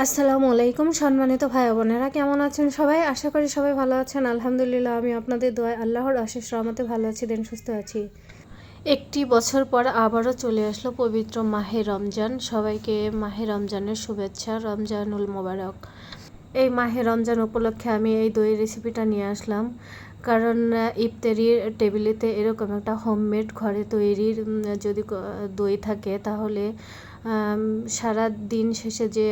আসসালামু আলাইকুম সম্মানিত ভাই বোনেরা, কেমন আছেন সবাই? আশা করি সবাই ভালো আছেন। আলহামদুলিল্লাহ, আমি আপনাদের দোয়ায় আল্লাহর অশেষ রহমতে ভালো আছি, দেন সুস্থ আছি। একটি বছর পর আবারও চলে আসলো পবিত্র মাহে রমজান। সবাইকে মাহে রমজানের শুভেচ্ছা, রমজানুল মোবারক। এই মাহে রমজান উপলক্ষে আমি এই দইয়ের রেসিপিটা নিয়ে আসলাম, কারণ ইফতারির টেবিলেতে এরকম একটা হোমমেড ঘরে তৈরির যদি দই থাকে তাহলে সারা দিন শেষে যে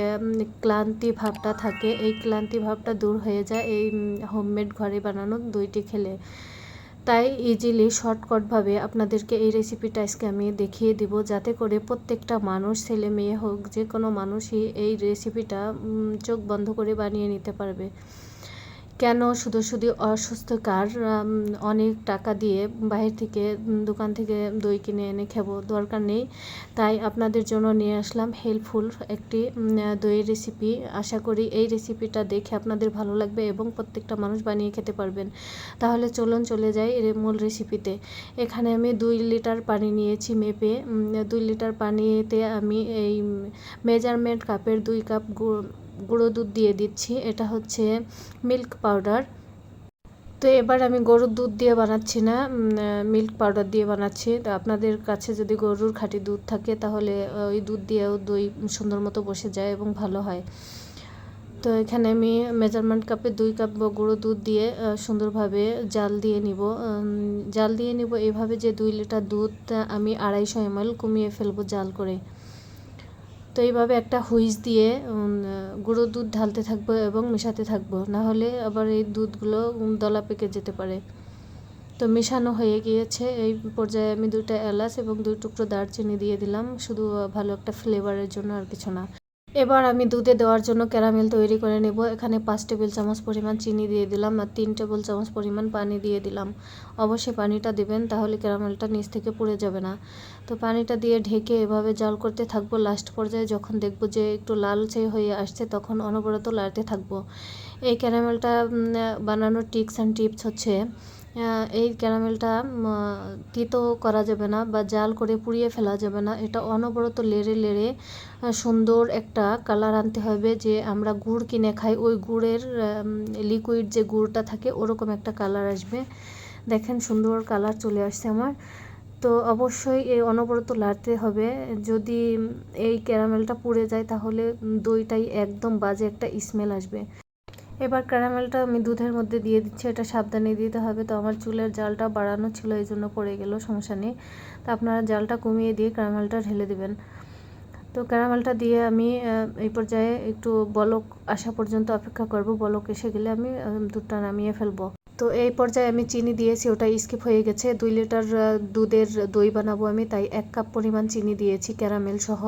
ক্লান্তি ভাবটা থাকে, এই ক্লান্তি ভাবটা দূর হয়ে যায় এই হোমমেড ঘরে বানানো দইটি খেলে। তাই ইজিলি শর্টকাটভাবে আপনাদেরকে এই রেসিপিটা আজকে আমি দেখিয়ে দিব, যাতে করে প্রত্যেকটা মানুষ, ছেলে মেয়ে হোক, যে কোনো মানুষই এই রেসিপিটা চোখ বন্ধ করে বানিয়ে নিতে পারবে। কেন শুধু শুধু অসুস্থকার অনেক টাকা দিয়ে বাইরে থেকে দোকান থেকে দই কিনে এনে খাবো, দরকার নেই। তাই আপনাদের জন্য নিয়ে আসলাম হেল্পফুল একটি দইয়ের রেসিপি। আশা করি এই রেসিপিটা দেখে আপনাদের ভালো লাগবে এবং প্রত্যেকটা মানুষ বানিয়ে খেতে পারবেন। তাহলে চলুন চলে যাই এর মূল রেসিপিতে। এখানে আমি 2 লিটার পানি নিয়েছি মেপে। 2 লিটার পানিতে আমি এই মেজারমেন্ট কাপের 2 কাপ গুঁড়ো দুধ দিয়ে দিচ্ছি। এটা হচ্ছে মিল্ক পাউডার। তো এবার আমি গরুর দুধ দিয়ে বানাচ্ছি না, মিল্ক পাউডার দিয়ে বানাচ্ছি। তো আপনাদের কাছে যদি গরুর খাঁটি দুধ থাকে তাহলে ওই দুধ দিয়েও দই সুন্দর মতো বসে যায় এবং ভালো হয়। তো এখানে আমি মেজারমেন্ট কাপে 2 কাপ গুঁড়ো দুধ দিয়ে সুন্দরভাবে জাল দিয়ে নিব এইভাবে যে 2 লিটার দুধ আমি 250 ml কমিয়ে ফেলবো জাল করে। তো এইভাবে একটা হুইস দিয়ে গুঁড়ো দুধ ঢালতে থাকবো এবং মেশাতে থাকবো, না হলে আবার এই দুধগুলো দলা পেকে যেতে পারে। তো মেশানো হয়ে গিয়েছে। এই পর্যায়ে আমি 2টা এলাচ এবং 2 টুকরো দারচিনি দিয়ে দিলাম, শুধু ভালো একটা ফ্লেভারের জন্য, আর কিছু না। এবার আমি দুধে দেওয়ার জন্য ক্যারামেল তৈরি করে নেব। এখানে 5 টেবিল চামচ পরিমাণ চিনি দিয়ে দিলাম আর 3 টেবিল চামচ পরিমাণ পানি দিয়ে দিলাম। অবশ্যই পানিটা দিবেন, তাহলে ক্যারামেলটা নিচ থেকে পুড়ে যাবে না। তো পানিটা দিয়ে ঢেকে এভাবে জাল করতে থাকবো। লাস্ট পর্যায়ে যখন দেখবো যে একটু লালচে হয়ে আসছে তখন অনবরত লাড়তে থাকবো। এই ক্যারামেলটা বানানোর টিপস অ্যান্ড টিপস হচ্ছে, এই ক্যারামেলটা তিতো করা যাবে না বা জাল করে পুড়িয়ে ফেলা যাবে না। এটা অনবরত লেড়ে সুন্দর একটা কালার আনতে হবে, যে আমরা গুড় কিনে খাই ওই গুড়ের লিকুইড যে গুড়টা থাকে ওরকম একটা কালার আসবে। দেখেন সুন্দর কালার চলে আসছে আমার। তো অবশ্যই এই অনবরত লাড়তে হবে। যদি এই ক্যারামেলটা পুড়ে যায় তাহলে দইটাই একদম বাজে একটা স্মেল আসবে। এবার ক্যারামেলটা আমি দুধের মধ্যে দিয়ে দিচ্ছি, এটা সাবধানে দিতে হবে। তো আমার চুলের জালটা বাড়ানো ছিল, এই জন্য পড়ে গেল, সমস্যা নেই। তো আপনারা জালটা কমিয়ে দিয়ে ক্যারামেলটা ঢেলে দেবেন। তো ক্যারামেলটা দিয়ে আমি এই পর্যায়ে একটু বলক আসা পর্যন্ত অপেক্ষা করব। বলক এসে গেলে আমি দুধটা নামিয়ে ফেলবো। তো এই পর্যায়ে আমি চিনি দিয়েছি, ওটা স্কিপ হয়ে গেছে। 2 লিটার দুধের দই বানাবো আমি, তাই 1 কাপ পরিমাণ চিনি দিয়েছি ক্যারামেল সহ।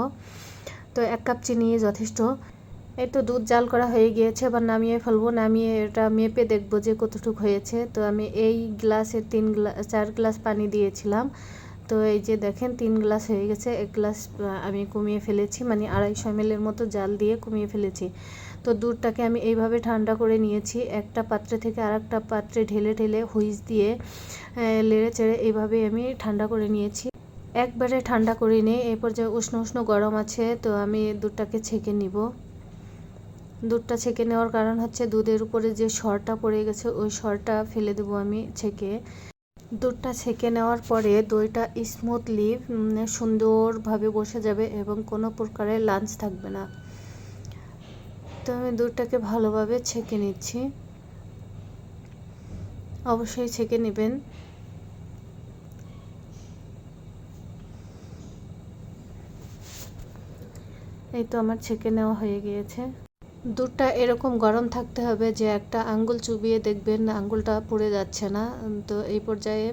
তো 1 কাপ চিনি যথেষ্ট। এই তো দুধ জাল করা হয়ে গিয়েছে, এবার নামিয়ে ফেলবো। নামিয়ে এটা মেপে দেখবো যে কতটুকু হয়েছে। তো আমি এই গ্লাসে 4 গ্লাস পানি দিয়েছিলাম। তো এই যে দেখেন 3 গ্লাস হয়ে গেছে। 1 গ্লাস আমি কমিয়ে ফেলেছি, মানে 250 ml মতো জাল দিয়ে কমিয়ে ফেলেছি। তো দুধটাকে আমি এইভাবে ঠান্ডা করে নিয়েছি। একটা পাত্রে থেকে আরেকটা পাত্রে ঢেলে হুইস দিয়ে লেড়ে চেড়ে এইভাবে আমি ঠান্ডা করে নিয়েছি। একবারে ঠান্ডা করে নিয়ে এই পর্যায়ে উষ্ণ উষ্ণ গরম আছে, তো আমি দুধটাকে ছেঁকে নিব। দুধটা ছেঁকে নেওয়ার কারণ হচ্ছে দুধের উপরে যে সরটা পড়ে গেছে ওই সরটা ফেলে দেবো আমি ছেঁকে। দুধটা ছেঁকে নেওয়ার পরে দইটা স্মুথলি সুন্দরভাবে বসে যাবে এবং কোনো প্রকারের লাঞ্চ থাকবে না। তো আমি দুধটাকে ভালোভাবে ছেঁকে নিচ্ছি, অবশ্যই ছেঁকে নেবেন। এই তো আমার ছেঁকে নেওয়া হয়ে গিয়েছে। দুধটা এরকম গরম থাকতে হবে যে একটা আঙ্গুল চুবিয়ে দেখবেন আঙ্গুলটা পুড়ে যাচ্ছে না। তো এই পর্যায়ে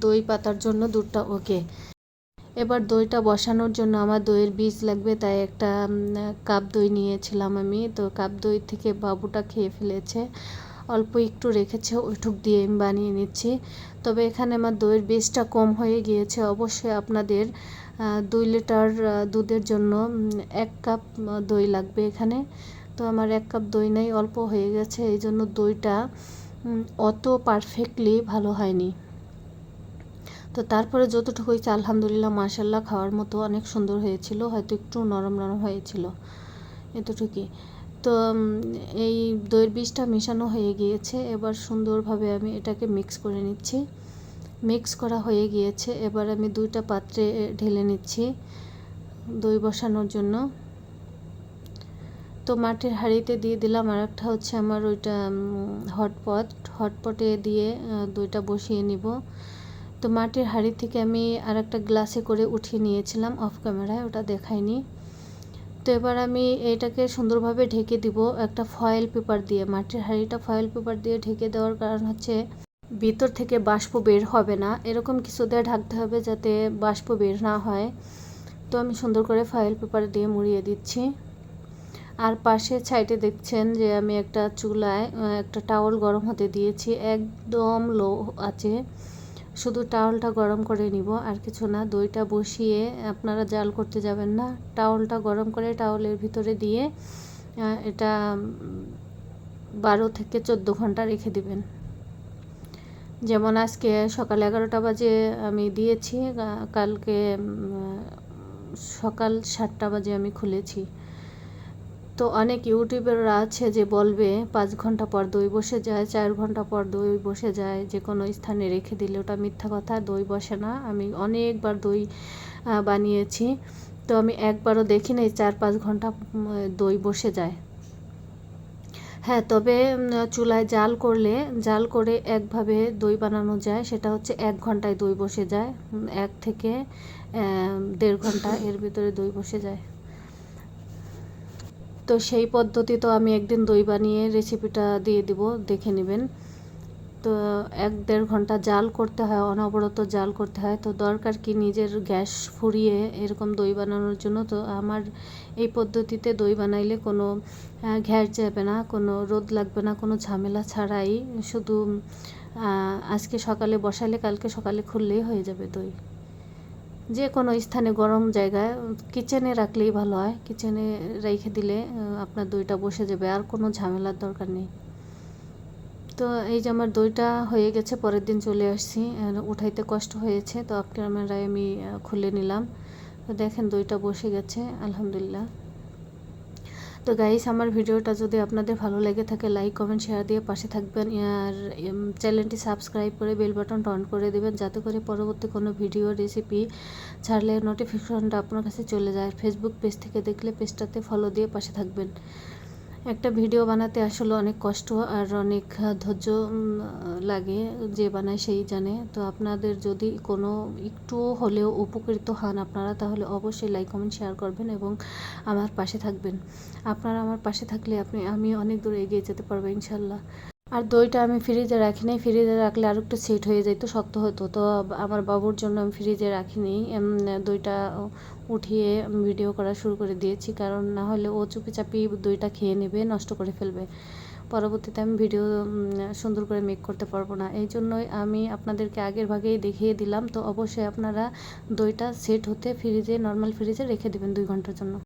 দই পাতার জন্য দুধটা ওকে। এবার দইটা বসানোর জন্য আমার দইয়ের বীজ লাগবে, তাই একটা কাপ দই নিয়েছিলাম আমি। তো কাপ দই থেকে বাবুটা খেয়ে ফেলেছে, অল্প একটু রেখেছে, ওইটুক দিয়ে আমি বানিয়ে নিচ্ছি। তবে এখানে আমার দইয়ের বীজটা কম হয়ে গিয়েছে। অবশ্যই আপনাদের 2 লিটার দুধের জন্য 1 কাপ দই লাগবে এখানে। তো আমার 1 কাপ দই নেই, অল্প হয়ে গেছে, এই জন্য দইটা অত পারফেক্টলি ভালো হয়নি। তো তারপরে যতটুকু হয়েছে আলহামদুলিল্লাহ মাশাল্লাহ খাওয়ার মতো অনেক সুন্দর হয়েছিল, হয়তো একটু নরম নরম হয়েছিল। এতটুকুই। তো এই দইয়ের বীজটা মেশানো হয়ে গিয়েছে। এবার সুন্দরভাবে আমি এটাকে মিক্স করে নিচ্ছি। মিক্স করা হয়ে গিয়েছে। এবার আমি 2টা পাত্রে ঢেলে নিচ্ছি দই বসানোর জন্য। তো মাটির হাঁড়িতে দিয়ে দিলাম, আর একটা হচ্ছে আমার ওইটা হটপটে দিয়ে দইটা বসিয়ে নিব। তো মাটির হাঁড়ি থেকে আমি আর একটা গ্লাসে করে উঠিয়ে নিয়েছিলাম অফ ক্যামেরায়, ওটা দেখাইনি। তো এবার আমি এটাকে সুন্দরভাবে ঢেকে দিব একটা ফয়েল পেপার দিয়ে। মাটির হাঁড়িটা ফয়েল পেপার দিয়ে ঢেকে দেওয়ার কারণ হচ্ছে ভিতর থেকে বাষ্প বের হবে না, এরকম কিছু দিয়ে ঢাকতে হবে যাতে বাষ্প বের না হয়। তো আমি সুন্দর করে ফয়েল পেপার দিয়ে মুড়িয়ে দিচ্ছি। আর পাশের সাইডে দেখছেন যে আমি একটা চুলায় একটা টাওয়াল গরম হতে দিয়েছি, একদম লো আছে। শুধু টাওয়ালটা গরম করে নিব, আর কিছু না। দইটা বসিয়ে আপনারা জাল করতে যাবেন না, টাওয়ালটা গরম করে টাওয়ালের ভিতরে দিয়ে এটা 12 থেকে 14 ঘন্টা রেখে দিবেন। যেমন আজকে সকাল 11টা বাজে আমি দিয়েছি, কালকে সকাল 7টা বাজে আমি খুলেছি। তো অনেক ইউটিউবাররা আছে যে বলবে 5 ঘন্টা পর দই বসে যায়, 4 ঘন্টা পর দই বসে যায়, যে কোনো স্থানে রেখে দিলে। ওটা মিথ্যা কথা, দই বসে না। আমি অনেকবার দই বানিয়েছি, তো আমি একবারও দেখি নাই 4-5 ঘন্টা দই বসে যায়। হ্যাঁ, তবে চুলায় জাল করে একভাবে দই বানানো যায়, সেটা হচ্ছে 1 ঘন্টায় দই বসে যায়। 1 থেকে 1.5 ঘন্টা এর ভিতরে দই বসে যায়। তো সেই পদ্ধতি তো আমি একদিন দই বানিয়ে রেসিপিটা দিয়ে দিব, দেখে নেবেন। তো 1-1.5 ঘন্টা জাল করতে হয়, অনবরত জাল করতে হয়। তো দরকার কি নিজের গ্যাস ফুরিয়ে এরকম দই বানানোর জন্য। তো আমার এই পদ্ধতিতে দই বানাইলে কোনো গ্যাস যাবে না, কোনো রোদ লাগবে না, কোনো ঝামেলা ছাড়াই। শুধু আজকে সকালে বসালে কালকে সকালে খুললেই হয়ে যাবে দই। যে কোনো স্থানে গরম জায়গায় কিচেনে রাখলেই ভালো হয়, কিচেনে রেখে দিলে আপনার দইটা বসে যাবে, আর কোনো ঝামেলার দরকার নেই। তো এই যে আমার দইটা হয়ে গেছে, পরের দিন চলে আসছি, উঠাইতে কষ্ট হয়েছে, তো আপনার ক্যামেরায় আমি খুলে নিলাম। তো দেখেন দইটা বসে গেছে আলহামদুলিল্লাহ। তো গাইস, আমার ভিডিওটা যদি আপনাদের ভালো লেগে থাকে লাইক কমেন্ট শেয়ার দিয়ে পাশে থাকবেন, আর চ্যানেলটি সাবস্ক্রাইব করে বেল বাটনটা অন করে দেবেন, যাতে করে পরবর্তী কোনো ভিডিও রেসিপি ছাড়লে নোটিফিকেশনটা আপনার কাছে চলে যায়। ফেসবুক পেজ থেকে দেখলে পেজটাতে ফলো দিয়ে পাশে থাকবেন। একটা ভিডিও বানাতে আসলে অনেক কষ্ট আর অনেক ধৈর্য লাগে, যে বানায় সেই জানে। তো আপনাদের যদি কোনো একটু হলেও উপকৃত হন আপনারা, তাহলে অবশ্যই লাইক কমেন্ট শেয়ার করবেন এবং আমার পাশে থাকবেন। আপনারা আমার পাশে থাকলে আমি অনেক দূর এগিয়ে যেতে পারবো ইনশাল্লাহ। আর দইটা আমি ফ্রিজে রাখি নাই, ফ্রিজে রাখলে আর একটু সেট হয়ে যেত, শক্ত হতো। তো আমার বাবুর জন্য আমি ফ্রিজে রাখিনি, দইটা উঠিয়ে ভিডিও করা শুরু করে দিয়েছি, কারণ না হলে ও চুপি চাপি দইটা খেয়ে নেবে, নষ্ট করে ফেলবে। পরবর্তীতে আমি ভিডিও সুন্দর করে মেক করতে পারবো না, এই জন্যই আমি আপনাদেরকে আগের ভাগেই দেখিয়ে দিলাম। তো অবশ্যই আপনারা দইটা সেট হতে ফ্রিজে, নর্মাল ফ্রিজে রেখে দেবেন 2 ঘন্টার জন্য।